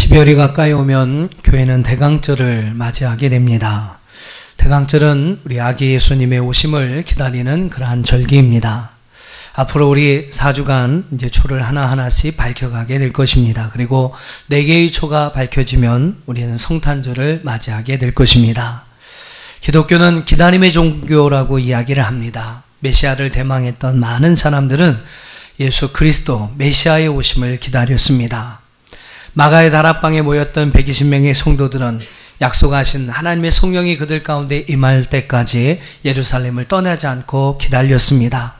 12월이 가까이 오면 교회는 대강절을 맞이하게 됩니다. 대강절은 우리 아기 예수님의 오심을 기다리는 그러한 절기입니다. 앞으로 우리 4주간 이제 초를 하나하나씩 밝혀가게 될 것입니다. 그리고 4개의 초가 밝혀지면 우리는 성탄절을 맞이하게 될 것입니다. 기독교는 기다림의 종교라고 이야기를 합니다. 메시아를 대망했던 많은 사람들은 예수 그리스도 메시아의 오심을 기다렸습니다. 마가의 다락방에 모였던 120명의 성도들은 약속하신 하나님의 성령이 그들 가운데 임할 때까지 예루살렘을 떠나지 않고 기다렸습니다.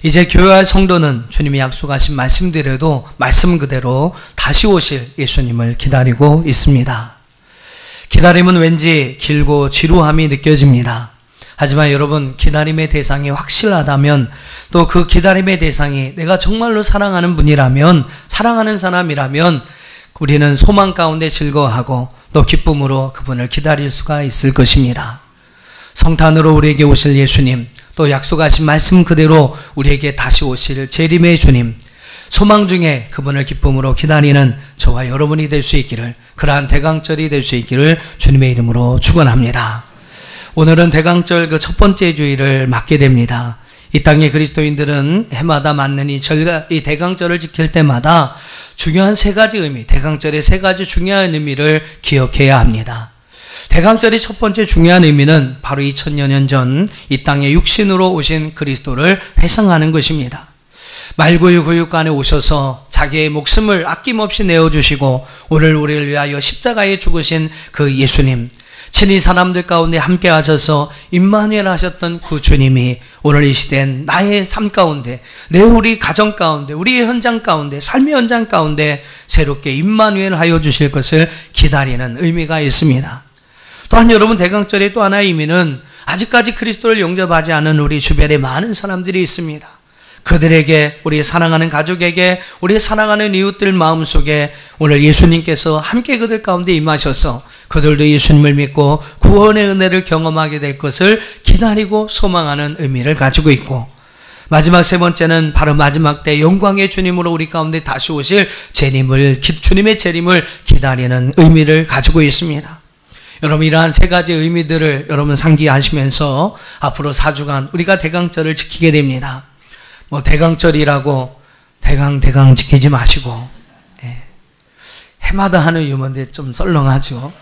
이제 교회와 성도는 주님이 약속하신 말씀대로도 말씀 그대로 다시 오실 예수님을 기다리고 있습니다. 기다림은 왠지 길고 지루함이 느껴집니다. 하지만 여러분, 기다림의 대상이 확실하다면, 또 그 기다림의 대상이 내가 정말로 사랑하는 분이라면, 사랑하는 사람이라면 우리는 소망 가운데 즐거워하고 또 기쁨으로 그분을 기다릴 수가 있을 것입니다. 성탄으로 우리에게 오실 예수님, 또 약속하신 말씀 그대로 우리에게 다시 오실 재림의 주님, 소망 중에 그분을 기쁨으로 기다리는 저와 여러분이 될 수 있기를, 그러한 대강절이 될 수 있기를 주님의 이름으로 축원합니다. 오늘은 대강절 그 첫 번째 주일을 맞게 됩니다. 이 땅의 그리스도인들은 해마다 맞는 이 대강절을 지킬 때마다 중요한 3가지 의미, 대강절의 3가지 중요한 의미를 기억해야 합니다. 대강절의 첫 번째 중요한 의미는 바로 2000여 년 전 이 땅에 육신으로 오신 그리스도를 회상하는 것입니다. 말구유구육간에 오셔서 자기의 목숨을 아낌없이 내어주시고 오늘 우리를 위하여 십자가에 죽으신 그 예수님, 친히 사람들 가운데 함께 하셔서 임마누엘 하셨던 그 주님이 오늘 이 시대엔 나의 삶 가운데, 내 우리 가정 가운데, 우리의 현장 가운데, 삶의 현장 가운데 새롭게 임마누엘 하여 주실 것을 기다리는 의미가 있습니다. 또한 여러분, 대강절의 또 하나의 의미는 아직까지 그리스도를 영접하지 않은 우리 주변에 많은 사람들이 있습니다. 그들에게, 우리 사랑하는 가족에게, 우리 사랑하는 이웃들 마음속에 오늘 예수님께서 함께 그들 가운데 임하셔서 그들도 예수님을 믿고 구원의 은혜를 경험하게 될 것을 기다리고 소망하는 의미를 가지고 있고, 마지막 3번째는 바로 마지막 때 영광의 주님으로 우리 가운데 다시 오실 주님의 재림을 기다리는 의미를 가지고 있습니다. 여러분, 이러한 3가지 의미들을 여러분 상기하시면서 앞으로 4주간 우리가 대강절을 지키게 됩니다. 대강절이라고 대강 지키지 마시고, 해마다 하는 유머인데 좀 썰렁하죠.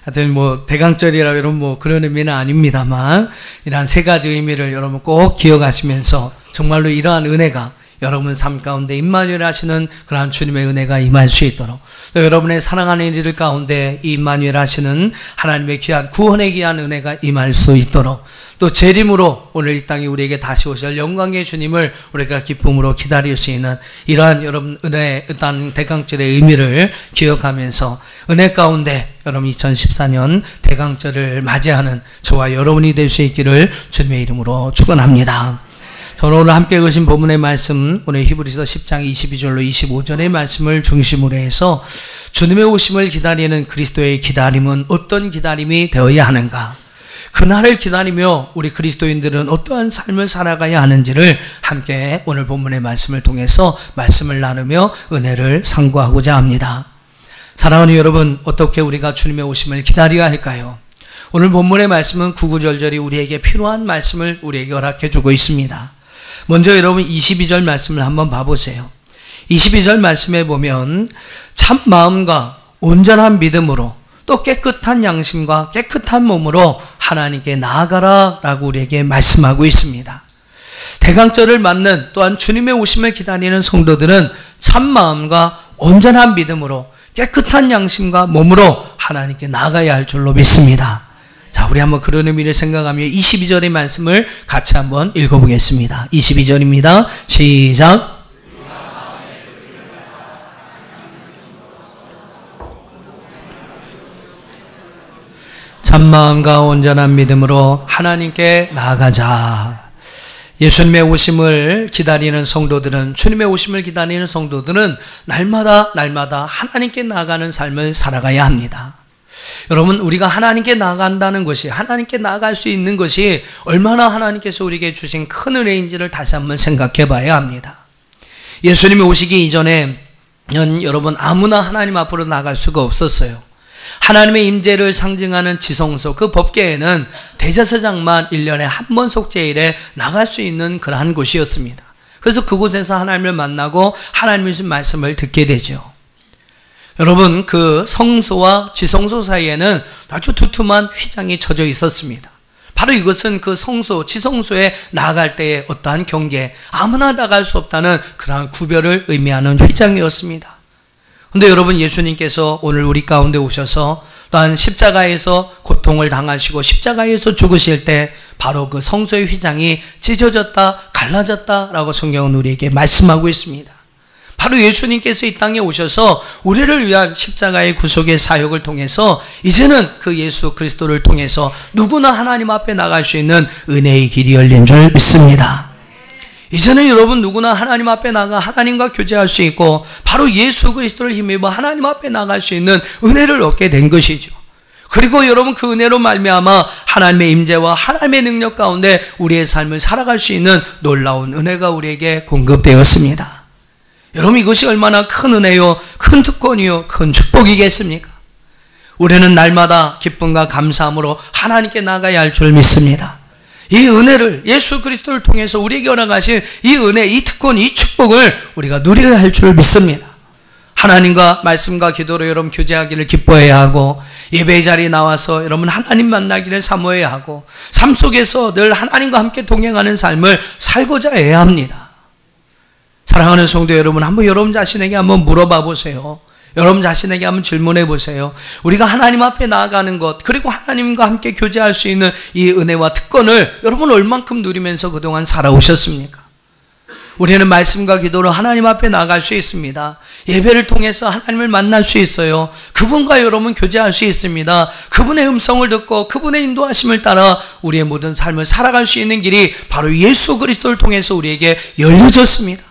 하여튼 대강절이라고 여러분 그런 의미는 아닙니다만, 이러한 3가지 의미를 여러분 꼭 기억하시면서 정말로 이러한 은혜가 여러분 삶 가운데 임마누엘 하시는 그러한 주님의 은혜가 임할 수 있도록, 또 여러분의 사랑하는 이들 가운데 이 임마누엘 하시는 하나님의 귀한 구원의 귀한 은혜가 임할 수 있도록, 또 재림으로 오늘 이 땅에 우리에게 다시 오실 영광의 주님을 우리가 기쁨으로 기다릴 수 있는 이러한 여러분 은혜의 일단 대강절의 의미를 기억하면서 은혜 가운데 여러분 2014년 대강절을 맞이하는 저와 여러분이 될 수 있기를 주님의 이름으로 축원합니다. 저는 오늘 함께 읽으신 본문의 말씀, 오늘 히브리서 10장 22절로 25절의 말씀을 중심으로 해서 주님의 오심을 기다리는 그리스도의 기다림은 어떤 기다림이 되어야 하는가, 그날을 기다리며 우리 그리스도인들은 어떠한 삶을 살아가야 하는지를 함께 오늘 본문의 말씀을 통해서 말씀을 나누며 은혜를 상고하고자 합니다. 사랑하는 여러분, 어떻게 우리가 주님의 오심을 기다려야 할까요? 오늘 본문의 말씀은 구구절절히 우리에게 필요한 말씀을 우리에게 허락해 주고 있습니다. 먼저 여러분 22절 말씀을 한번 봐보세요. 22절 말씀에 보면 참 마음과 온전한 믿음으로 또 깨끗한 양심과 깨끗한 몸으로 하나님께 나아가라 라고 우리에게 말씀하고 있습니다. 대강절을 맞는, 또한 주님의 오심을 기다리는 성도들은 참 마음과 온전한 믿음으로 깨끗한 양심과 몸으로 하나님께 나아가야 할 줄로 믿습니다. 자, 우리 한번 그런 의미를 생각하며 22절의 말씀을 같이 한번 읽어보겠습니다. 22절입니다. 시작. 참마음과 온전한 믿음으로 하나님께 나아가자. 예수님의 오심을 기다리는 성도들은, 주님의 오심을 기다리는 성도들은 날마다 하나님께 나아가는 삶을 살아가야 합니다. 여러분, 우리가 하나님께 나아간다는 것이, 하나님께 나아갈 수 있는 것이 얼마나 하나님께서 우리에게 주신 큰 은혜인지를 다시 한번 생각해 봐야 합니다. 예수님이 오시기 이전에 여러분 아무나 하나님 앞으로 나갈 수가 없었어요. 하나님의 임재를 상징하는 지성소, 그 법궤에는 대제사장만 1년에 한 번 속죄일에 나갈 수 있는 그러한 곳이었습니다. 그래서 그곳에서 하나님을 만나고 하나님의 주신 말씀을 듣게 되죠. 여러분, 그 성소와 지성소 사이에는 아주 두툼한 휘장이 쳐져 있었습니다. 바로 이것은 그 성소, 지성소에 나아갈 때의 어떠한 경계, 아무나 나갈 수 없다는 그러한 구별을 의미하는 휘장이었습니다. 그런데 여러분, 예수님께서 오늘 우리 가운데 오셔서 또한 십자가에서 고통을 당하시고 십자가에서 죽으실 때 바로 그 성소의 휘장이 찢어졌다, 갈라졌다라고 성경은 우리에게 말씀하고 있습니다. 바로 예수님께서 이 땅에 오셔서 우리를 위한 십자가의 구속의 사역을 통해서 이제는 그 예수 그리스도를 통해서 누구나 하나님 앞에 나갈 수 있는 은혜의 길이 열린 줄 믿습니다. 이제는 여러분 누구나 하나님 앞에 나가 하나님과 교제할 수 있고 바로 예수 그리스도를 힘입어 하나님 앞에 나갈 수 있는 은혜를 얻게 된 것이죠. 그리고 여러분 그 은혜로 말미암아 하나님의 임재와 하나님의 능력 가운데 우리의 삶을 살아갈 수 있는 놀라운 은혜가 우리에게 공급되었습니다. 여러분, 이것이 얼마나 큰 은혜요, 큰 특권이요, 큰 축복이겠습니까? 우리는 날마다 기쁨과 감사함으로 하나님께 나가야 할 줄 믿습니다. 이 은혜를 예수 그리스도를 통해서 우리에게 허락하신 이 은혜, 이 특권, 이 축복을 우리가 누려야 할 줄 믿습니다. 하나님과 말씀과 기도로 여러분 교제하기를 기뻐해야 하고, 예배의 자리에 나와서 여러분 하나님 만나기를 사모해야 하고, 삶 속에서 늘 하나님과 함께 동행하는 삶을 살고자 해야 합니다. 사랑하는 성도 여러분, 한번 여러분 자신에게 한번 물어봐 보세요. 여러분 자신에게 한번 질문해 보세요. 우리가 하나님 앞에 나아가는 것, 그리고 하나님과 함께 교제할 수 있는 이 은혜와 특권을 여러분 얼만큼 누리면서 그동안 살아오셨습니까? 우리는 말씀과 기도로 하나님 앞에 나아갈 수 있습니다. 예배를 통해서 하나님을 만날 수 있어요. 그분과 여러분 교제할 수 있습니다. 그분의 음성을 듣고 그분의 인도하심을 따라 우리의 모든 삶을 살아갈 수 있는 길이 바로 예수 그리스도를 통해서 우리에게 열려졌습니다.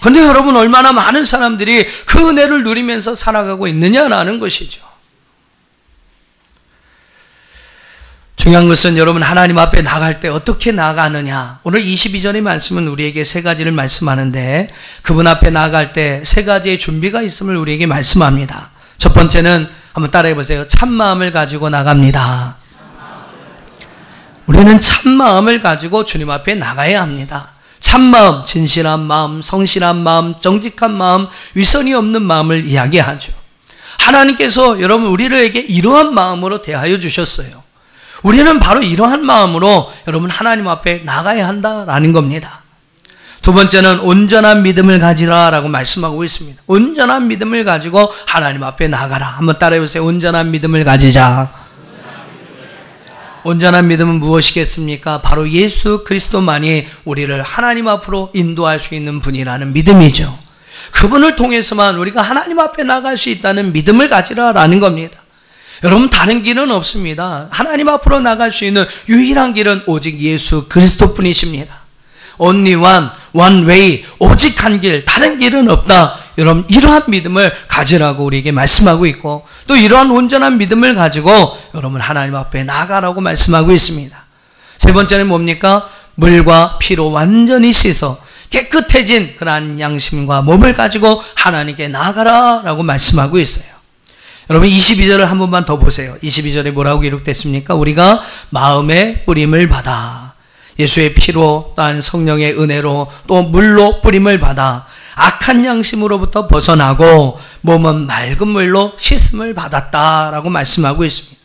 그런데 여러분 얼마나 많은 사람들이 그 은혜를 누리면서 살아가고 있느냐라는 것이죠. 중요한 것은 여러분 하나님 앞에 나갈 때 어떻게 나가느냐. 오늘 22절의 말씀은 우리에게 세 가지를 말씀하는데 그분 앞에 나갈 때 세 가지의 준비가 있음을 우리에게 말씀합니다. 첫 번째는 한번 따라해 보세요. 참마음을 가지고 나갑니다. 우리는 참마음을 가지고 주님 앞에 나가야 합니다. 참마음, 진실한 마음, 성실한 마음, 정직한 마음, 위선이 없는 마음을 이야기하죠. 하나님께서 여러분 우리에게 이러한 마음으로 대하여 주셨어요. 우리는 바로 이러한 마음으로 여러분 하나님 앞에 나가야 한다라는 겁니다. 두 번째는 온전한 믿음을 가지라라고 말씀하고 있습니다. 온전한 믿음을 가지고 하나님 앞에 나가라. 한번 따라해 보세요. 온전한 믿음을 가지자. 온전한 믿음은 무엇이겠습니까? 바로 예수 그리스도만이 우리를 하나님 앞으로 인도할 수 있는 분이라는 믿음이죠. 그분을 통해서만 우리가 하나님 앞에 나갈 수 있다는 믿음을 가지라라는 겁니다. 여러분 다른 길은 없습니다. 하나님 앞으로 나갈 수 있는 유일한 길은 오직 예수 그리스도뿐이십니다. Only one way, 오직 한 길, 다른 길은 없다. 여러분 이러한 믿음을 가지라고 우리에게 말씀하고 있고 또 이러한 온전한 믿음을 가지고 여러분 하나님 앞에 나가라고 말씀하고 있습니다. 세 번째는 뭡니까? 물과 피로 완전히 씻어 깨끗해진 그러한 양심과 몸을 가지고 하나님께 나가라라고 말씀하고 있어요. 여러분 22절을 한 번만 더 보세요. 22절에 뭐라고 기록됐습니까? 우리가 마음의 뿌림을 받아 예수의 피로 또한 성령의 은혜로 또 물로 뿌림을 받아 악한 양심으로부터 벗어나고 몸은 맑은 물로 씻음을 받았다라고 말씀하고 있습니다.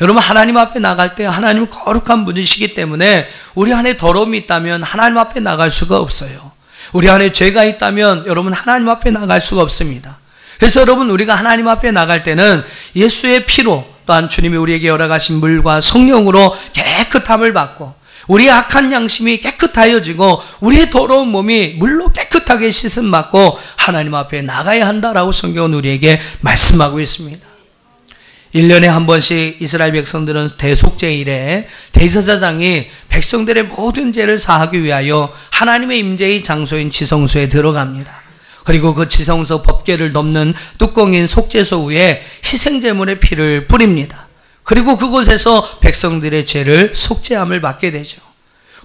여러분 하나님 앞에 나갈 때 하나님은 거룩한 분이시기 때문에 우리 안에 더러움이 있다면 하나님 앞에 나갈 수가 없어요. 우리 안에 죄가 있다면 여러분 하나님 앞에 나갈 수가 없습니다. 그래서 여러분 우리가 하나님 앞에 나갈 때는 예수의 피로 또한 주님이 우리에게 허락하신 물과 성령으로 깨끗함을 받고 우리의 악한 양심이 깨끗하여지고 우리의 더러운 몸이 물로 깨끗하게 씻음 받고 하나님 앞에 나가야 한다라고 성경은 우리에게 말씀하고 있습니다. 1년에 한 번씩 이스라엘 백성들은 대속죄일에 대제사장이 백성들의 모든 죄를 사하기 위하여 하나님의 임재의 장소인 지성소에 들어갑니다. 그리고 그 지성소 법궤를 덮는 뚜껑인 속죄소 위에 희생제물의 피를 뿌립니다. 그리고 그곳에서 백성들의 죄를 속죄함을 받게 되죠.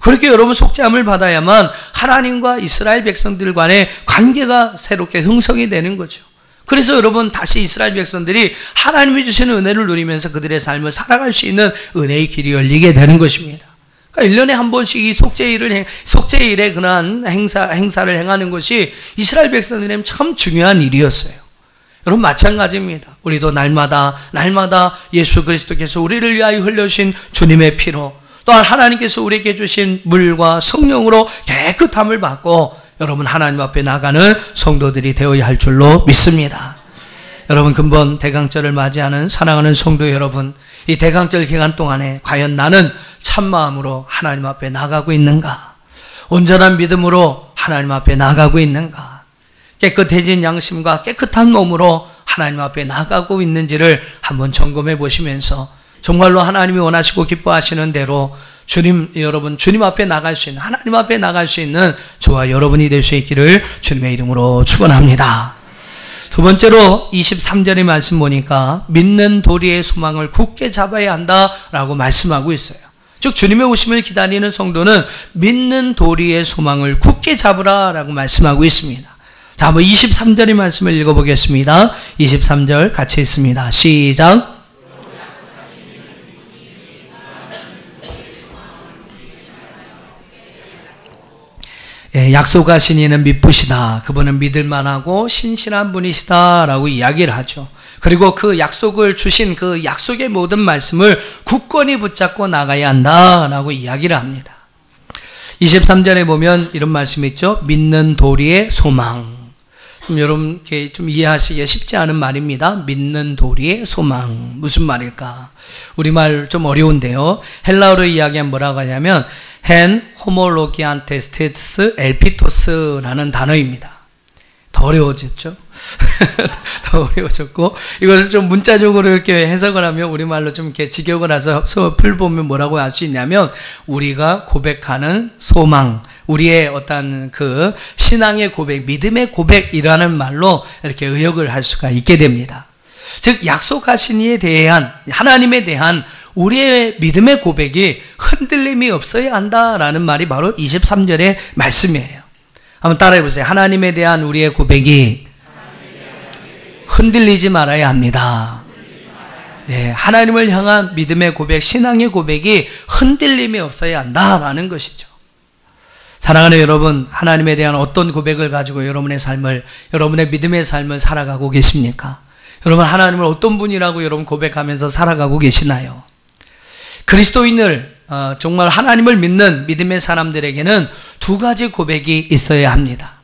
그렇게 여러분 속죄함을 받아야만 하나님과 이스라엘 백성들 간의 관계가 새롭게 형성이 되는 거죠. 그래서 여러분 다시 이스라엘 백성들이 하나님이 주시는 은혜를 누리면서 그들의 삶을 살아갈 수 있는 은혜의 길이 열리게 되는 것입니다. 그러니까 1년에 한 번씩 이 속죄일에 그러한 행사를 행하는 것이 이스라엘 백성들에게는 참 중요한 일이었어요. 여러분 마찬가지입니다. 우리도 날마다 예수 그리스도께서 우리를 위하여 흘려주신 주님의 피로, 또한 하나님께서 우리에게 주신 물과 성령으로 깨끗함을 받고 여러분 하나님 앞에 나가는 성도들이 되어야 할 줄로 믿습니다. 여러분 근본 대강절을 맞이하는 사랑하는 성도 여러분, 이 대강절 기간 동안에 과연 나는 참마음으로 하나님 앞에 나가고 있는가? 온전한 믿음으로 하나님 앞에 나가고 있는가? 깨끗해진 양심과 깨끗한 몸으로 하나님 앞에 나가고 있는지를 한번 점검해 보시면서 정말로 하나님이 원하시고 기뻐하시는 대로 여러분 주님 앞에 나갈 수 있는, 하나님 앞에 나갈 수 있는 저와 여러분이 될 수 있기를 주님의 이름으로 축원합니다. 두 번째로 23절의 말씀 보니까 믿는 도리의 소망을 굳게 잡아야 한다라고 말씀하고 있어요. 즉 주님의 오심을 기다리는 성도는 믿는 도리의 소망을 굳게 잡으라라고 말씀하고 있습니다. 자, 한번 23절의 말씀을 읽어보겠습니다. 23절 같이 읽습니다. 시작. 약속하신 이는 믿으시다. 그분은 믿을만하고 신실한 분이시다 라고 이야기를 하죠. 그리고 그 약속을 주신 그 약속의 모든 말씀을 굳건히 붙잡고 나가야 한다 라고 이야기를 합니다. 23절에 보면 이런 말씀이 있죠. 믿는 도리의 소망. 여러분 좀 이해하시기 쉽지 않은 말입니다. 믿는 도리의 소망. 무슨 말일까? 우리말 좀 어려운데요. 헬라어로 이야기하면 뭐라고 하냐면 헨 호몰로기안테스테스 엘피토스라는 단어입니다. 더 어려워졌죠? 더 어려워졌고, 이걸 좀 문자적으로 이렇게 해석을 하면 우리말로 좀 이렇게 직역을 해서 풀보면 뭐라고 할 수 있냐면, 우리가 고백하는 소망, 우리의 어떤 그 신앙의 고백, 믿음의 고백이라는 말로 이렇게 의역을 할 수가 있게 됩니다. 즉, 약속하신 이에 대한, 하나님에 대한 우리의 믿음의 고백이 흔들림이 없어야 한다라는 말이 바로 23절의 말씀이에요. 한번 따라해 보세요. 하나님에 대한 우리의 고백이 흔들리지 말아야 합니다. 네, 하나님을 향한 믿음의 고백, 신앙의 고백이 흔들림이 없어야 한다라는 것이죠. 사랑하는 여러분, 하나님에 대한 어떤 고백을 가지고 여러분의 삶을, 여러분의 믿음의 삶을 살아가고 계십니까? 여러분 하나님을 어떤 분이라고 여러분 고백하면서 살아가고 계시나요? 그리스도인을 정말 하나님을 믿는 믿음의 사람들에게는 두 가지 고백이 있어야 합니다.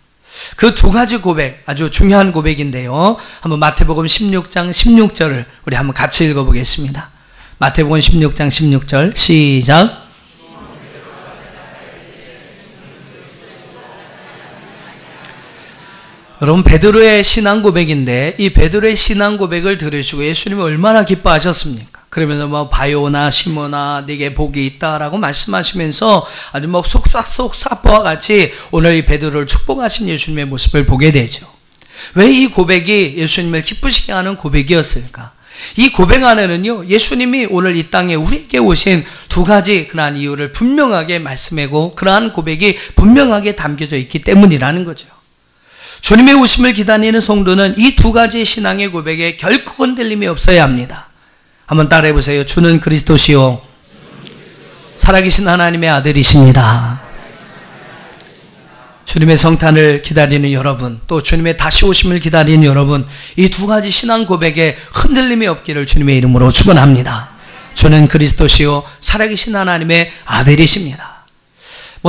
그 두 가지 고백, 아주 중요한 고백인데요. 한번 마태복음 16장 16절을 우리 한번 같이 읽어보겠습니다. 마태복음 16장 16절 시작. 여러분 베드로의 신앙 고백인데 이 베드로의 신앙 고백을 들으시고 예수님이 얼마나 기뻐하셨습니까? 그러면서 뭐 바요나 시몬아 네게 복이 있다라고 말씀하시면서 아주 뭐 속삭속삭과 같이 오늘 이 베드로를 축복하신 예수님의 모습을 보게 되죠. 왜 이 고백이 예수님을 기쁘시게 하는 고백이었을까? 이 고백 안에는요, 예수님이 오늘 이 땅에 우리에게 오신 두 가지 그러한 이유를 분명하게 말씀하고 그러한 고백이 분명하게 담겨져 있기 때문이라는 거죠. 주님의 오심을 기다리는 성도는 이 두 가지 신앙의 고백에 결코 흔들림이 없어야 합니다. 한번 따라해 보세요. 주는 그리스도시요 살아계신 하나님의 아들이십니다. 주님의 성탄을 기다리는 여러분, 또 주님의 다시 오심을 기다리는 여러분, 이 두 가지 신앙 고백에 흔들림이 없기를 주님의 이름으로 축원합니다. 주는 그리스도시요 살아계신 하나님의 아들이십니다.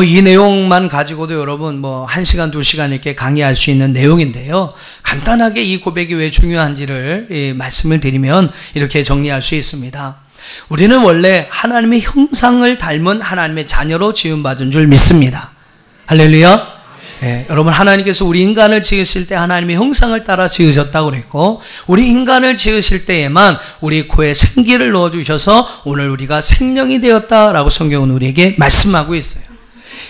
이 내용만 가지고도 여러분 1시간, 2시간 이렇게 강의할 수 있는 내용인데요. 간단하게 이 고백이 왜 중요한지를 말씀을 드리면 이렇게 정리할 수 있습니다. 우리는 원래 하나님의 형상을 닮은 하나님의 자녀로 지음받은 줄 믿습니다. 할렐루야. 네, 여러분 하나님께서 우리 인간을 지으실 때 하나님의 형상을 따라 지으셨다고 그랬고, 우리 인간을 지으실 때에만 우리 코에 생기를 넣어주셔서 오늘 우리가 생명이 되었다라고 성경은 우리에게 말씀하고 있어요.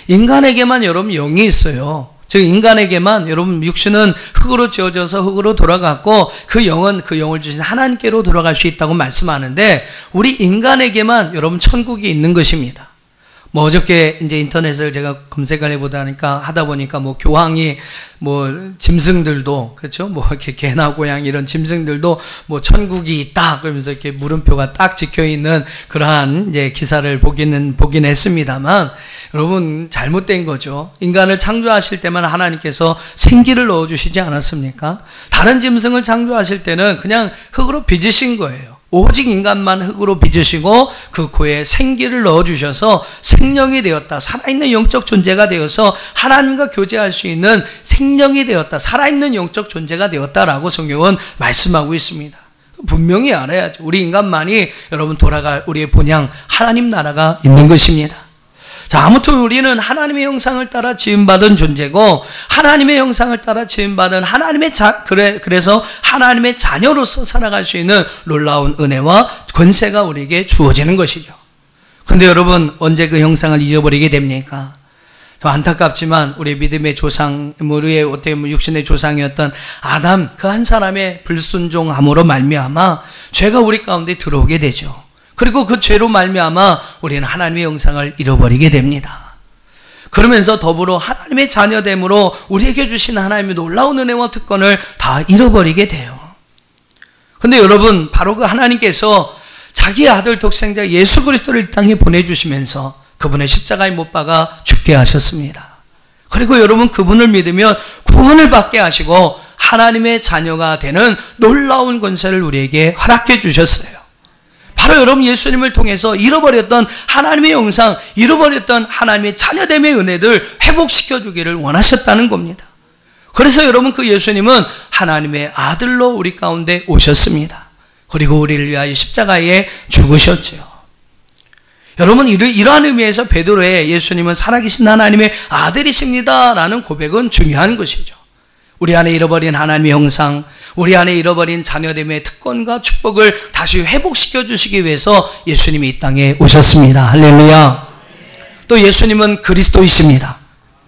인간에게만 여러분 영이 있어요. 즉 인간에게만 여러분 육신은 흙으로 지어져서 흙으로 돌아갔고 그 영은 그 영을 주신 하나님께로 돌아갈 수 있다고 말씀하는데, 우리 인간에게만 여러분 천국이 있는 것입니다. 뭐 어저께 이제 인터넷을 제가 검색을 해보다니까 하다 보니까 뭐 교황이 뭐 짐승들도 그렇죠 뭐 이렇게 개나 고양 이런 짐승들도 뭐 천국이 있다 그러면서 이렇게 물음표가 딱 찍혀 있는 그러한 이제 기사를 보긴 했습니다만 여러분 잘못된 거죠. 인간을 창조하실 때만 하나님께서 생기를 넣어주시지 않았습니까? 다른 짐승을 창조하실 때는 그냥 흙으로 빚으신 거예요. 오직 인간만 흙으로 빚으시고 그 코에 생기를 넣어주셔서 생명이 되었다. 살아있는 영적 존재가 되어서 하나님과 교제할 수 있는 생명이 되었다. 살아있는 영적 존재가 되었다라고 성경은 말씀하고 있습니다. 분명히 알아야죠. 우리 인간만이 여러분 돌아갈 우리의 본향 하나님 나라가 있는 것입니다. 자, 아무튼 우리는 하나님의 형상을 따라 지음받은 존재고 하나님의 형상을 따라 지음받은 그래서 하나님의 자녀로서 살아갈 수 있는 놀라운 은혜와 권세가 우리에게 주어지는 것이죠. 근데 여러분 언제 그 형상을 잊어버리게 됩니까? 안타깝지만 우리 믿음의 조상, 우리의 어떻게 육신의 조상이었던 아담 그 한 사람의 불순종함으로 말미암아 죄가 우리 가운데 들어오게 되죠. 그리고 그 죄로 말미암아 우리는 하나님의 형상을 잃어버리게 됩니다. 그러면서 더불어 하나님의 자녀됨으로 우리에게 주신 하나님의 놀라운 은혜와 특권을 다 잃어버리게 돼요. 근데 여러분 바로 그 하나님께서 자기의 아들 독생자 예수 그리스도를 이 땅에 보내주시면서 그분의 십자가에 못 박아 죽게 하셨습니다. 그리고 여러분 그분을 믿으면 구원을 받게 하시고 하나님의 자녀가 되는 놀라운 권세를 우리에게 허락해 주셨어요. 바로 여러분 예수님을 통해서 잃어버렸던 하나님의 형상, 잃어버렸던 하나님의 자녀됨의 은혜들 회복시켜 주기를 원하셨다는 겁니다. 그래서 여러분 그 예수님은 하나님의 아들로 우리 가운데 오셨습니다. 그리고 우리를 위하여 십자가에 죽으셨죠. 여러분 이러한 의미에서 베드로의 예수님은 살아계신 하나님의 아들이십니다 라는 고백은 중요한 것이죠. 우리 안에 잃어버린 하나님의 형상, 우리 안에 잃어버린 자녀됨의 특권과 축복을 다시 회복시켜 주시기 위해서 예수님이 이 땅에 오셨습니다. 할렐루야. 또 예수님은 그리스도이십니다.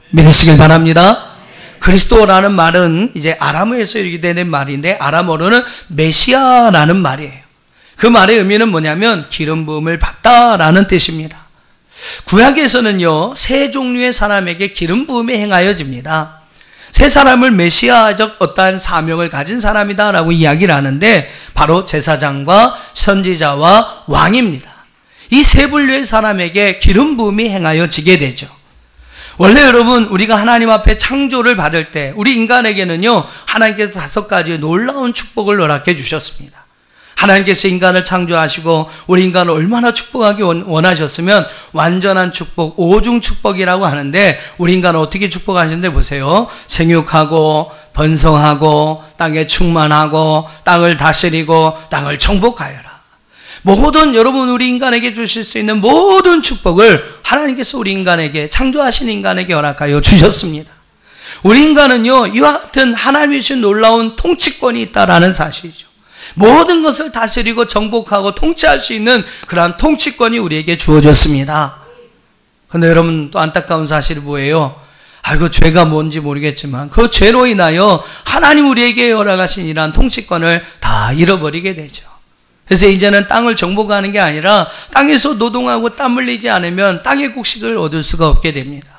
믿으시길 바랍니다. 그리스도라는 말은 이제 아람어에서 이렇게 되는 말인데 아람어로는 메시아라는 말이에요. 그 말의 의미는 뭐냐면 기름 부음을 받다라는 뜻입니다. 구약에서는요 세 종류의 사람에게 기름 부음이 행하여집니다. 세 사람을 메시아적 어떠한 사명을 가진 사람이다 라고 이야기를 하는데 바로 제사장과 선지자와 왕입니다. 이 세 분류의 사람에게 기름 부음이 행하여지게 되죠. 원래 여러분 우리가 하나님 앞에 창조를 받을 때 우리 인간에게는요 하나님께서 5가지의 놀라운 축복을 허락해 주셨습니다. 하나님께서 인간을 창조하시고 우리 인간을 얼마나 축복하기 원하셨으면 완전한 축복, 오중 축복이라고 하는데 우리 인간을 어떻게 축복하셨는데 보세요. 생육하고 번성하고 땅에 충만하고 땅을 다스리고 땅을 정복하여라. 모든 여러분 우리 인간에게 주실 수 있는 모든 축복을 하나님께서 우리 인간에게 창조하신 인간에게 허락하여 주셨습니다. 우리 인간은요 이와 같은 하나님이 주신 놀라운 통치권이 있다라는 사실이죠. 모든 것을 다스리고 정복하고 통치할 수 있는 그러한 통치권이 우리에게 주어졌습니다. 그런데 여러분 또 안타까운 사실이 뭐예요? 아이고 죄가 뭔지 모르겠지만 그 죄로 인하여 하나님 우리에게 허락하신 이러한 통치권을 다 잃어버리게 되죠. 그래서 이제는 땅을 정복하는 게 아니라 땅에서 노동하고 땀 흘리지 않으면 땅의 곡식을 얻을 수가 없게 됩니다.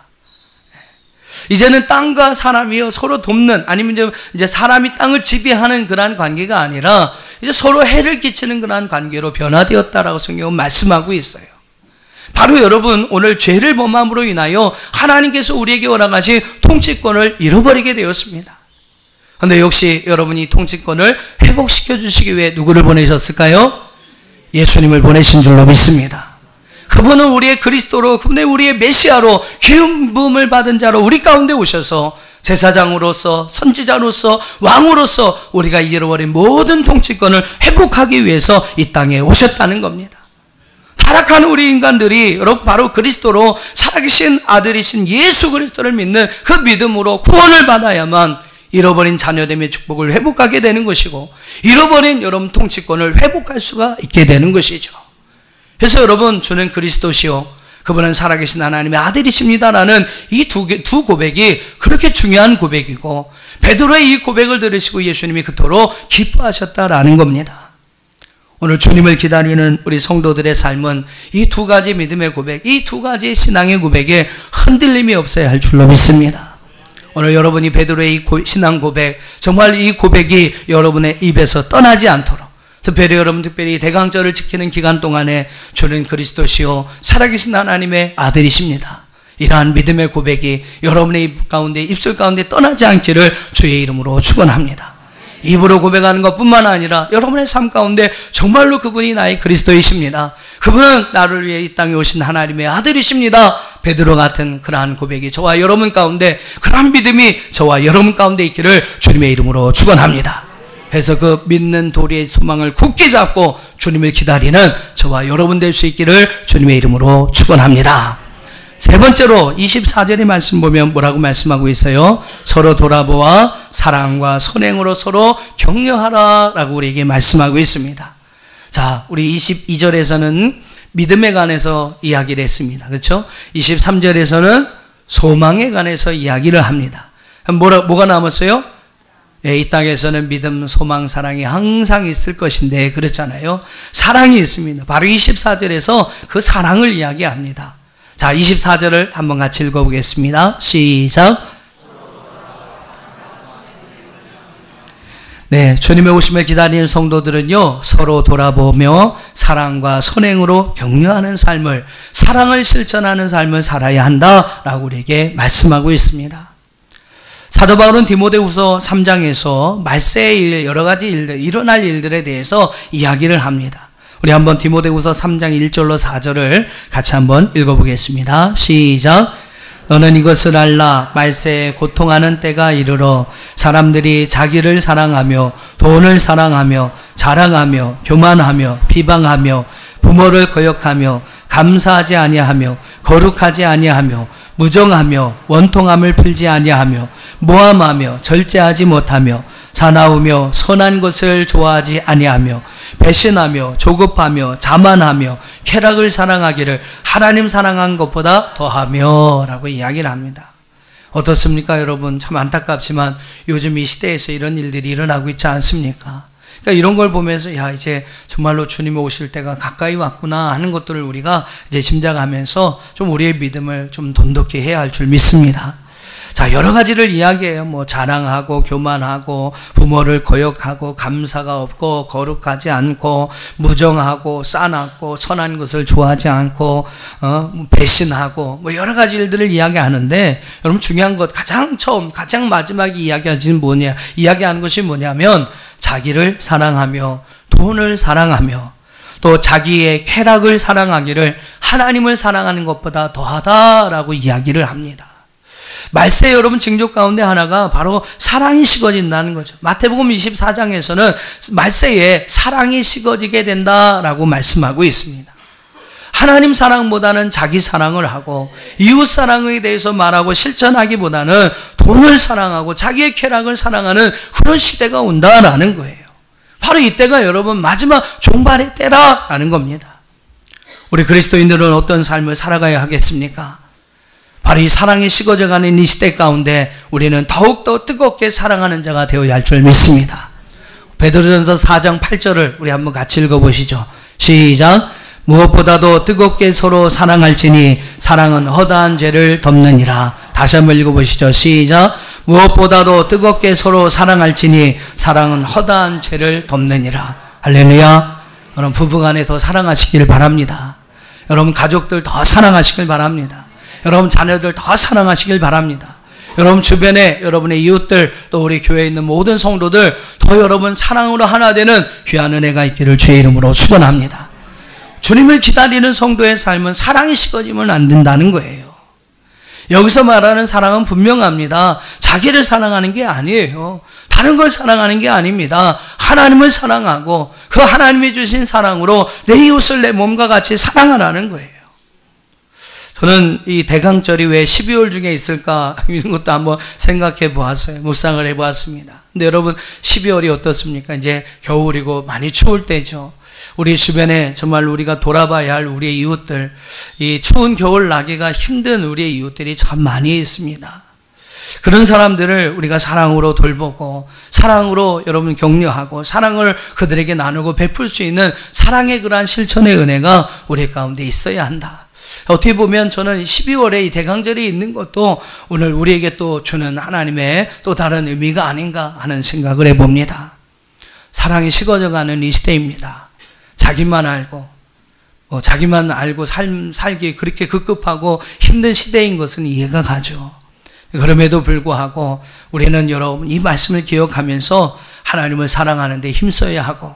이제는 땅과 사람이 서로 돕는 아니면 이제 사람이 땅을 지배하는 그러한 관계가 아니라 이제 서로 해를 끼치는 그러한 관계로 변화되었다라고 성경은 말씀하고 있어요. 바로 여러분 오늘 죄를 범함으로 인하여 하나님께서 우리에게 허락하신 통치권을 잃어버리게 되었습니다. 그런데 역시 여러분이 통치권을 회복시켜 주시기 위해 누구를 보내셨을까요? 예수님을 보내신 줄로 믿습니다. 그분은 우리의 그리스도로, 그분은 우리의 메시아로, 기름 부음을 받은 자로 우리 가운데 오셔서 제사장으로서, 선지자로서, 왕으로서 우리가 잃어버린 모든 통치권을 회복하기 위해서 이 땅에 오셨다는 겁니다. 타락하는 우리 인간들이 여러분 바로 그리스도로 살아계신 아들이신 예수 그리스도를 믿는 그 믿음으로 구원을 받아야만 잃어버린 자녀됨의 축복을 회복하게 되는 것이고 잃어버린 여러분 통치권을 회복할 수가 있게 되는 것이죠. 그래서 여러분 주는 그리스도시요 그분은 살아계신 하나님의 아들이십니다라는 이 두 고백이 그렇게 중요한 고백이고 베드로의 이 고백을 들으시고 예수님이 그토록 기뻐하셨다라는 겁니다. 오늘 주님을 기다리는 우리 성도들의 삶은 이 두 가지 믿음의 고백, 이 두 가지 신앙의 고백에 흔들림이 없어야 할 줄로 믿습니다. 오늘 여러분이 베드로의 이 신앙 고백, 정말 이 고백이 여러분의 입에서 떠나지 않도록, 특별히 대강절을 지키는 기간 동안에 주는 그리스도시요 살아계신 하나님의 아들이십니다. 이러한 믿음의 고백이 여러분의 입 가운데, 입술 가운데 떠나지 않기를 주의 이름으로 축원합니다. 입으로 고백하는 것뿐만 아니라 여러분의 삶 가운데 정말로 그분이 나의 그리스도이십니다. 그분은 나를 위해 이 땅에 오신 하나님의 아들이십니다. 베드로 같은 그러한 고백이 저와 여러분 가운데, 그러한 믿음이 저와 여러분 가운데 있기를 주님의 이름으로 축원합니다. 그래서 그 믿는 도리의 소망을 굳게 잡고 주님을 기다리는 저와 여러분 될 수 있기를 주님의 이름으로 축원합니다. 세 번째로 24절의 말씀 보면 뭐라고 말씀하고 있어요? 서로 돌아보아 사랑과 선행으로 서로 격려하라 라고 우리에게 말씀하고 있습니다. 자, 우리 22절에서는 믿음에 관해서 이야기를 했습니다. 그렇죠? 23절에서는 소망에 관해서 이야기를 합니다. 뭐가 남았어요? 예, 이 땅에서는 믿음, 소망, 사랑이 항상 있을 것인데 그렇잖아요. 사랑이 있습니다. 바로 24절에서 그 사랑을 이야기합니다. 자, 24절을 한번 같이 읽어보겠습니다. 시작. 네, 주님의 오심을 기다리는 성도들은요, 서로 돌아보며 사랑과 선행으로 격려하는 삶을, 사랑을 실천하는 삶을 살아야 한다라고 우리에게 말씀하고 있습니다. 사도 바울은 디모데후서 3장에서 말세의 일, 여러 가지 일들, 일어날 일들에 대해서 이야기를 합니다. 우리 한번 디모데후서 3장 1절로 4절을 같이 한번 읽어보겠습니다. 시작. 너는 이것을 알라. 말세에 고통하는 때가 이르러 사람들이 자기를 사랑하며 돈을 사랑하며 자랑하며 교만하며 비방하며 부모를 거역하며 감사하지 아니하며 거룩하지 아니하며 무정하며 원통함을 풀지 아니하며 모함하며 절제하지 못하며 사나우며 선한 것을 좋아하지 아니하며 배신하며 조급하며 자만하며 쾌락을 사랑하기를 하나님 사랑한 것보다 더하며 라고 이야기를 합니다. 어떻습니까 여러분? 참 안타깝지만 요즘 이 시대에서 이런 일들이 일어나고 있지 않습니까? 그러니까 이런 걸 보면서 야, 이제 정말로 주님이 오실 때가 가까이 왔구나 하는 것들을 우리가 이제 짐작하면서 좀 우리의 믿음을 좀 돈독히 해야 할 줄 믿습니다. 자, 여러 가지를 이야기해요. 뭐 자랑하고 교만하고 부모를 거역하고 감사가 없고 거룩하지 않고 무정하고 싸납고 선한 것을 좋아하지 않고 배신하고 뭐 여러 가지 일들을 이야기하는데, 여러분 중요한 것, 가장 처음 가장 마지막에 이야기하는 것이 뭐냐면 자기를 사랑하며 돈을 사랑하며 또 자기의 쾌락을 사랑하기를 하나님을 사랑하는 것보다 더하다라고 이야기를 합니다. 말세 여러분 징조 가운데 하나가 바로 사랑이 식어진다는 거죠. 마태복음 24장에서는 말세에 사랑이 식어지게 된다라고 말씀하고 있습니다. 하나님 사랑보다는 자기 사랑을 하고 이웃 사랑에 대해서 말하고 실천하기보다는 돈을 사랑하고 자기의 쾌락을 사랑하는 그런 시대가 온다라는 거예요. 바로 이때가 여러분 마지막 종말의 때라는 겁니다. 우리 그리스도인들은 어떤 삶을 살아가야 하겠습니까? 바로 이 사랑이 식어져가는 이 시대 가운데 우리는 더욱더 뜨겁게 사랑하는 자가 되어야 할 줄 믿습니다. 베드로전서 4장 8절을 우리 한번 같이 읽어보시죠. 시작. 무엇보다도 뜨겁게 서로 사랑할지니 사랑은 허다한 죄를 덮느니라. 다시 한번 읽어보시죠. 시작. 무엇보다도 뜨겁게 서로 사랑할지니 사랑은 허다한 죄를 덮느니라. 할렐루야. 여러분 부부간에 더 사랑하시길 바랍니다. 여러분 가족들 더 사랑하시길 바랍니다. 여러분 자녀들 더 사랑하시길 바랍니다. 여러분 주변에 여러분의 이웃들 또 우리 교회에 있는 모든 성도들 더 여러분 사랑으로 하나 되는 귀한 은혜가 있기를 주의 이름으로 축원합니다. 주님을 기다리는 성도의 삶은 사랑이 식어지면 안 된다는 거예요. 여기서 말하는 사랑은 분명합니다. 자기를 사랑하는 게 아니에요. 다른 걸 사랑하는 게 아닙니다. 하나님을 사랑하고 그 하나님이 주신 사랑으로 내 이웃을 내 몸과 같이 사랑하라는 거예요. 저는 이 대강절이 왜 12월 중에 있을까 이런 것도 한번 생각해 보았어요. 묵상을 해 보았습니다. 근데 여러분 12월이 어떻습니까? 이제 겨울이고 많이 추울 때죠. 우리 주변에 정말 우리가 돌아봐야 할 우리의 이웃들, 이 추운 겨울 나기가 힘든 우리의 이웃들이 참 많이 있습니다. 그런 사람들을 우리가 사랑으로 돌보고 사랑으로 여러분 격려하고 사랑을 그들에게 나누고 베풀 수 있는 사랑의 그러한 실천의 은혜가 우리 가운데 있어야 한다. 어떻게 보면 저는 12월에 이 대강절이 있는 것도 오늘 우리에게 또 주는 하나님의 또 다른 의미가 아닌가 하는 생각을 해봅니다. 사랑이 식어져가는 이 시대입니다. 자기만 알고 살기 그렇게 급급하고 힘든 시대인 것은 이해가 가죠. 그럼에도 불구하고 우리는 여러분 이 말씀을 기억하면서 하나님을 사랑하는 데 힘써야 하고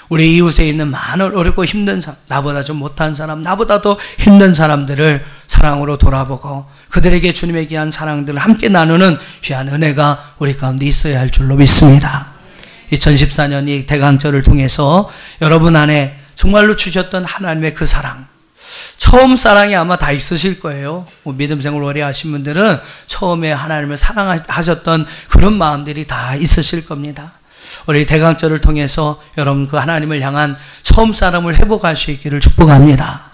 우리 이웃에 있는 많은 어렵고 힘든 사람, 나보다 좀 못한 사람, 나보다 더 힘든 사람들을 사랑으로 돌아보고 그들에게 주님의 귀한 사랑들을 함께 나누는 귀한 은혜가 우리 가운데 있어야 할 줄로 믿습니다. 2014년 이 대강절을 통해서 여러분 안에 정말로 주셨던 하나님의 그 사랑, 처음 사랑이 아마 다 있으실 거예요. 믿음 생활 오래 하신 분들은 처음에 하나님을 사랑하셨던 그런 마음들이 다 있으실 겁니다. 우리 대강절을 통해서 여러분 그 하나님을 향한 처음 사랑을 회복할 수 있기를 축복합니다.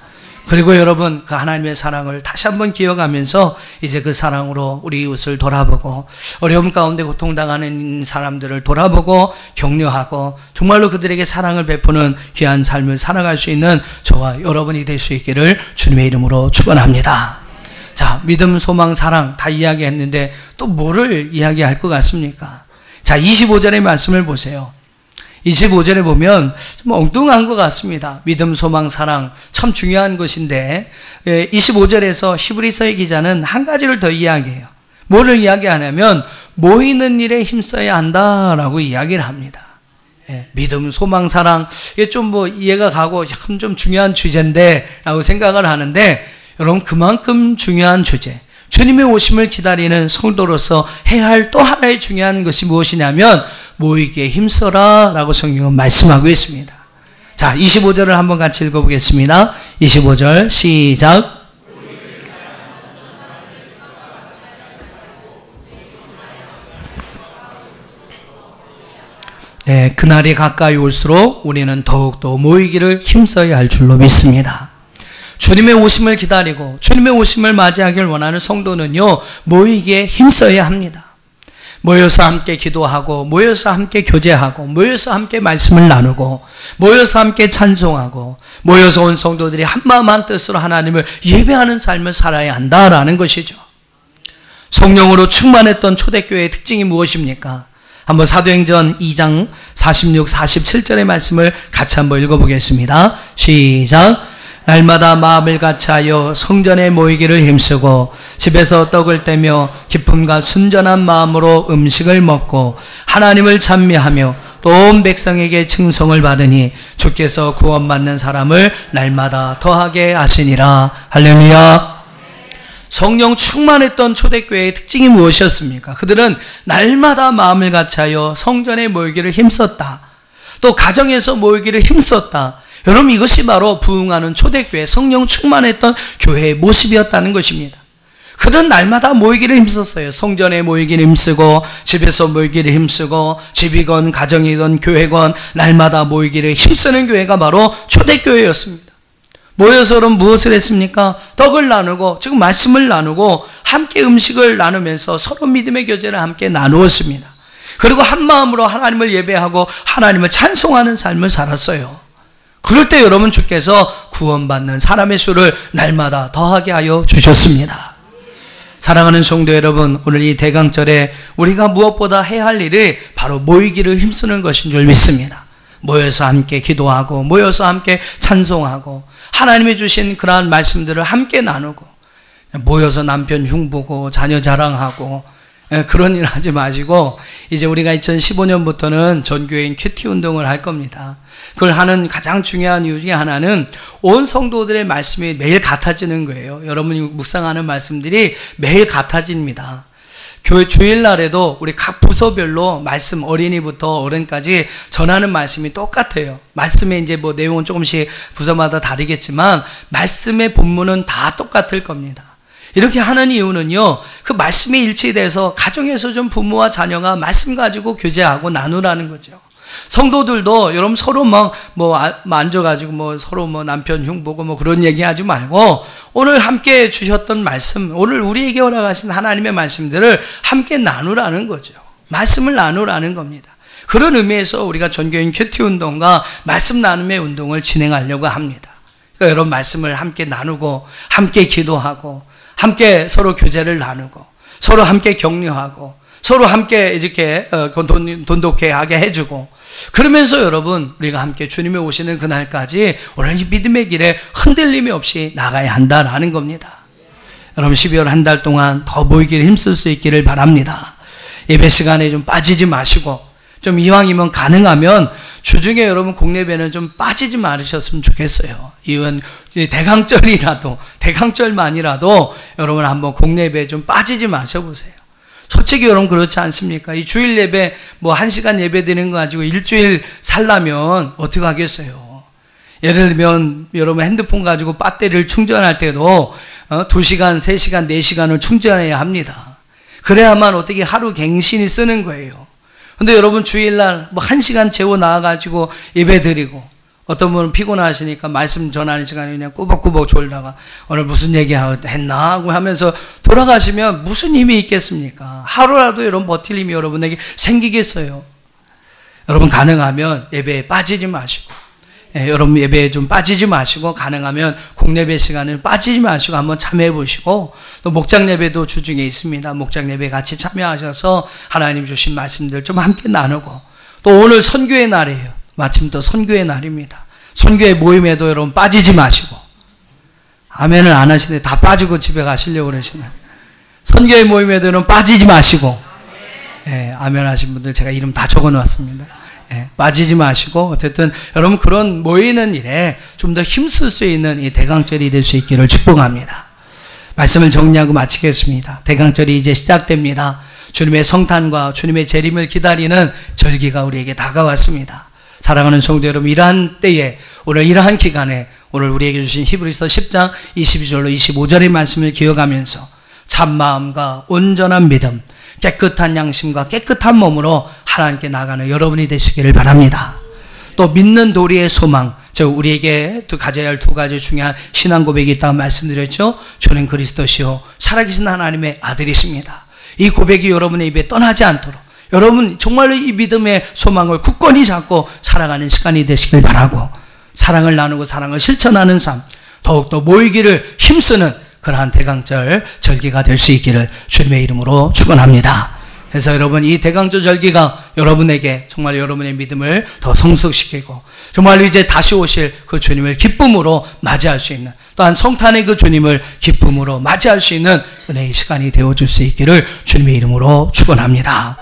그리고 여러분 그 하나님의 사랑을 다시 한번 기억하면서 이제 그 사랑으로 우리 이웃을 돌아보고 어려움 가운데 고통당하는 사람들을 돌아보고 격려하고 정말로 그들에게 사랑을 베푸는 귀한 삶을 살아갈 수 있는 저와 여러분이 될 수 있기를 주님의 이름으로 축원합니다. 자, 믿음, 소망, 사랑 다 이야기했는데 또 뭐를 이야기할 것 같습니까? 자, 25절의 말씀을 보세요. 25절에 보면 좀 엉뚱한 것 같습니다. 믿음, 소망, 사랑 참 중요한 것인데 25절에서 히브리서의 기자는 한 가지를 더 이야기해요. 뭐를 이야기하냐면 모이는 일에 힘써야 한다라고 이야기를 합니다. 믿음, 소망, 사랑 이게 좀 뭐 이해가 가고 좀 중요한 주제인데 라고 생각을 하는데 여러분 그만큼 중요한 주제, 주님의 오심을 기다리는 성도로서 해야 할 또 하나의 중요한 것이 무엇이냐면 모이기에 힘써라 라고 성경은 말씀하고 있습니다. 자, 25절을 한번 같이 읽어보겠습니다. 25절 시작. 네, 그날이 가까이 올수록 우리는 더욱더 모이기를 힘써야 할 줄로 믿습니다. 주님의 오심을 기다리고 주님의 오심을 맞이하길 원하는 성도는요, 모이기에 힘써야 합니다. 모여서 함께 기도하고 모여서 함께 교제하고 모여서 함께 말씀을 나누고 모여서 함께 찬송하고 모여서 온 성도들이 한마음 한뜻으로 하나님을 예배하는 삶을 살아야 한다라는 것이죠. 성령으로 충만했던 초대교회의 특징이 무엇입니까? 한번 사도행전 2장 46, 47절의 말씀을 같이 한번 읽어보겠습니다. 시작. 날마다 마음을 같이하여 성전에 모이기를 힘쓰고 집에서 떡을 떼며 기쁨과 순전한 마음으로 음식을 먹고 하나님을 찬미하며 또 온 백성에게 칭송을 받으니 주께서 구원받는 사람을 날마다 더하게 하시니라. 할렐루야. 성령 충만했던 초대교회의 특징이 무엇이었습니까? 그들은 날마다 마음을 같이하여 성전에 모이기를 힘썼다. 또 가정에서 모이기를 힘썼다. 여러분 이것이 바로 부흥하는 초대교회 성령 충만했던 교회의 모습이었다는 것입니다. 그들은 날마다 모이기를 힘썼어요. 성전에 모이기를 힘쓰고 집에서 모이기를 힘쓰고 집이건 가정이건 교회건 날마다 모이기를 힘쓰는 교회가 바로 초대교회였습니다. 모여서 그럼 무엇을 했습니까? 떡을 나누고 지금 말씀을 나누고 함께 음식을 나누면서 서로 믿음의 교제를 함께 나누었습니다. 그리고 한 마음으로 하나님을 예배하고 하나님을 찬송하는 삶을 살았어요. 그럴 때 여러분 주께서 구원받는 사람의 수를 날마다 더하게 하여 주셨습니다. 사랑하는 성도 여러분, 오늘 이 대강절에 우리가 무엇보다 해야 할 일이 바로 모이기를 힘쓰는 것인 줄 믿습니다. 모여서 함께 기도하고 모여서 함께 찬송하고 하나님이 주신 그러한 말씀들을 함께 나누고 모여서 남편 흉보고 자녀 자랑하고 그런 일 하지 마시고 이제 우리가 2015년부터는 전교회인 큐티 운동을 할 겁니다. 그걸 하는 가장 중요한 이유 중에 하나는 온 성도들의 말씀이 매일 같아지는 거예요. 여러분이 묵상하는 말씀들이 매일 같아집니다. 교회 주일날에도 우리 각 부서별로 말씀 어린이부터 어른까지 전하는 말씀이 똑같아요. 말씀의 이제 뭐 내용은 조금씩 부서마다 다르겠지만 말씀의 본문은 다 똑같을 겁니다. 이렇게 하는 이유는요, 그 말씀이 일치돼서 가정에서 좀 부모와 자녀가 말씀 가지고 교제하고 나누라는 거죠. 성도들도 여러분 서로 앉아가지고 서로 남편 흉보고 그런 얘기 하지 말고 오늘 함께 주셨던 말씀, 오늘 우리에게 허락하신 하나님의 말씀들을 함께 나누라는 거죠. 말씀을 나누라는 겁니다. 그런 의미에서 우리가 전교인 큐티 운동과 말씀 나눔의 운동을 진행하려고 합니다. 그러니까 여러분 말씀을 함께 나누고 함께 기도하고 함께 서로 교제를 나누고 서로 함께 격려하고 서로 함께 이렇게 돈독해 하게 해주고 그러면서 여러분 우리가 함께 주님이 오시는 그날까지 오늘 이 믿음의 길에 흔들림이 없이 나가야 한다라는 겁니다. 여러분 12월 한 달 동안 더 모이기를 힘쓸 수 있기를 바랍니다. 예배 시간에 좀 빠지지 마시고 좀 이왕이면 가능하면 주중에 여러분 공예배는 좀 빠지지 말으셨으면 좋겠어요. 이건 대강절만이라도 여러분 한번 공예배 좀 빠지지 마셔보세요. 솔직히 여러분 그렇지 않습니까? 이 주일 예배 1시간 예배 드리는 거 가지고 일주일 살려면 어떻게 하겠어요? 예를 들면 여러분 핸드폰 가지고 배터리를 충전할 때도 2시간, 3시간, 4시간을 충전해야 합니다. 그래야만 어떻게 하루 갱신이 쓰는 거예요. 근데 여러분 주일날 1시간 재워 나와가지고 예배 드리고 어떤 분은 피곤하시니까 말씀 전하는 시간에 그냥 꾸벅꾸벅 졸다가 오늘 무슨 얘기 했나 하고 하면서 돌아가시면 무슨 힘이 있겠습니까? 하루라도 여러분 버틸 힘이 여러분에게 생기겠어요? 여러분 가능하면 예배에 빠지지 마시고 여러분 예배에 좀 빠지지 마시고 가능하면 공예배 시간을 빠지지 마시고 한번 참여해 보시고 또 목장 예배도 주중에 있습니다. 목장 예배 같이 참여하셔서 하나님 주신 말씀들 좀 함께 나누고 또 오늘 선교의 날이에요. 마침 또 선교의 날입니다. 선교의 모임에도 여러분 빠지지 마시고 아멘을 안 하시네. 다 빠지고 집에 가시려고 그러시네. 선교의 모임에도 여러분 빠지지 마시고 아멘 하신 분들 제가 이름 다 적어 놓았습니다. 빠지지 마시고 어쨌든 여러분 그런 모이는 일에 좀 더 힘쓸 수 있는 이 대강절이 될 수 있기를 축복합니다. 말씀을 정리하고 마치겠습니다. 대강절이 이제 시작됩니다. 주님의 성탄과 주님의 재림을 기다리는 절기가 우리에게 다가왔습니다. 사랑하는 성도 여러분, 이러한 때에 오늘 이러한 기간에 오늘 우리에게 주신 히브리서 10장 22절로 25절의 말씀을 기억하면서 참마음과 온전한 믿음, 깨끗한 양심과 깨끗한 몸으로 하나님께 나가는 여러분이 되시기를 바랍니다. 또 믿는 도리의 소망, 우리에게 또 가져야 할 2가지 중요한 신앙 고백이 있다고 말씀드렸죠. 주는 그리스도시요 살아계신 하나님의 아들이십니다. 이 고백이 여러분의 입에 떠나지 않도록 여러분 정말로 이 믿음의 소망을 굳건히 잡고 살아가는 시간이 되시길 바라고 사랑을 나누고 사랑을 실천하는 삶 더욱더 모이기를 힘쓰는 그러한 대강절 절기가 될 수 있기를 주님의 이름으로 축원합니다. 그래서 여러분 이 대강절 절기가 여러분에게 정말 여러분의 믿음을 더 성숙시키고 정말 이제 다시 오실 그 주님을 기쁨으로 맞이할 수 있는 또한 성탄의 그 주님을 기쁨으로 맞이할 수 있는 은혜의 시간이 되어줄 수 있기를 주님의 이름으로 축원합니다.